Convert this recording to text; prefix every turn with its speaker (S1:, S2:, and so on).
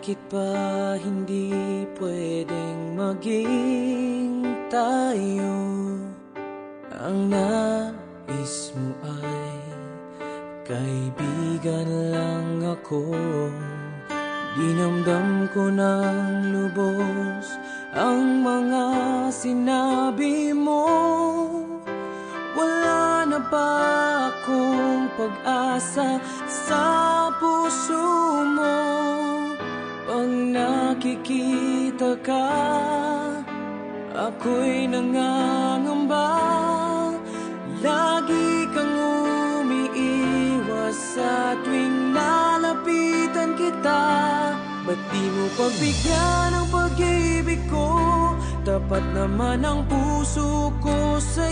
S1: Bakit ba hindi pwedeng maging tayo? Ang nais mo ay kaibigan lang ako. Dinamdam ko ng lubos ang mga sinabi mo. Wala na ba akong pag-asa sa puso mo? Pag nakikita ka, ako'y nangangamba. Lagi kang umiiwas sa tuwing lalapitan kita. Ba't di mo pagbigyan ang pag-ibig ko? Tapat naman ang puso ko sa'yo.